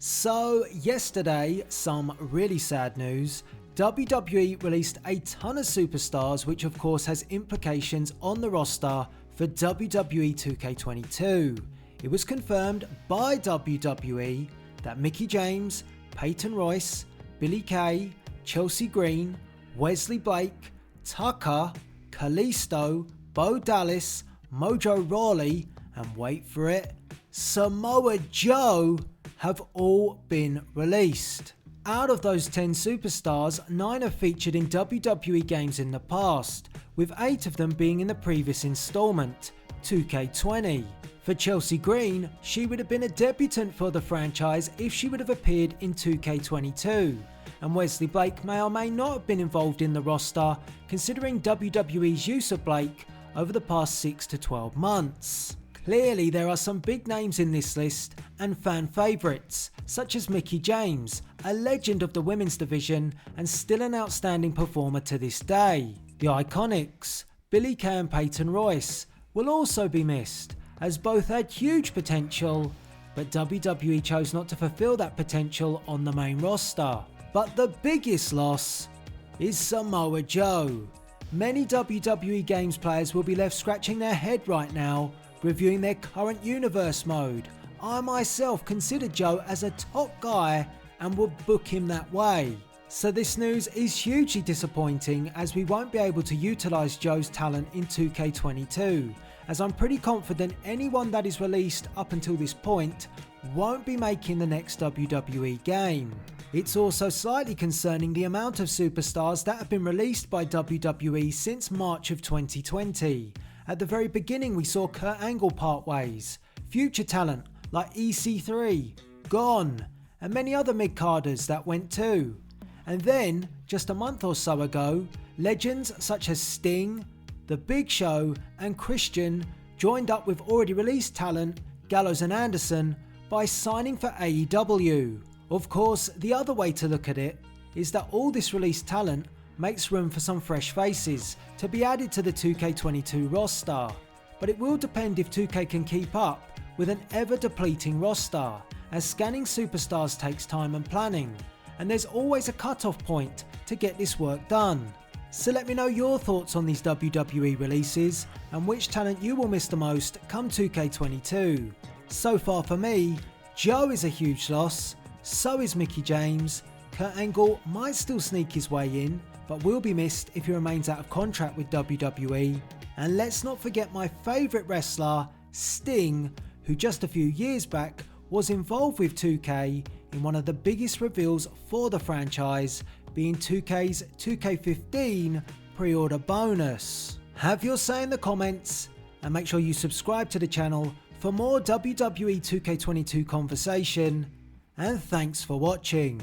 So yesterday, some really sad news. WWE released a ton of superstars, which of course has implications on the roster for WWE 2K22. It was confirmed by WWE that Mickie James, Peyton Royce, Billie Kay, Chelsea Green, Wesley Blake, Tucker, Kalisto, Bo Dallas, Mojo Rawley, and wait for it, Samoa Joe have all been released. Out of those 10 superstars, 9 have featured in WWE games in the past, with 8 of them being in the previous installment, 2K20. For Chelsea Green, she would have been a debutant for the franchise if she would have appeared in 2K22, and Wesley Blake may or may not have been involved in the roster, considering WWE's use of Blake over the past 6 to 12 months. Clearly there are some big names in this list and fan favourites, such as Mickie James, a legend of the women's division and still an outstanding performer to this day. The Iconics, Billie Kay and Peyton Royce, will also be missed, as both had huge potential, but WWE chose not to fulfill that potential on the main roster. But the biggest loss is Samoa Joe. Many WWE games players will be left scratching their head right now, reviewing their current universe mode. I myself consider Joe as a top guy and would book him that way. So this news is hugely disappointing, as we won't be able to utilise Joe's talent in 2K22, as I'm pretty confident anyone that is released up until this point won't be making the next WWE game. It's also slightly concerning the amount of superstars that have been released by WWE since March of 2020. At the very beginning we saw Kurt Angle part ways, future talent like EC3, gone, and many other mid-carders that went too. And then, just a month or so ago, legends such as Sting, The Big Show and Christian joined up with already released talent Gallows and Anderson by signing for AEW. Of course, the other way to look at it is that all this released talent makes room for some fresh faces to be added to the 2K22 roster, but it will depend if 2K can keep up with an ever depleting roster, as scanning superstars takes time and planning, and there's always a cut-off point to get this work done. So let me know your thoughts on these WWE releases and which talent you will miss the most come 2K22. So far for me, Joe is a huge loss, so is Mickie James. Kurt Angle might still sneak his way in, but will be missed if he remains out of contract with WWE. And let's not forget my favourite wrestler, Sting, who just a few years back was involved with 2K in one of the biggest reveals for the franchise, being 2K's 2K15 pre-order bonus. Have your say in the comments, and make sure you subscribe to the channel for more WWE 2K22 conversation, and thanks for watching.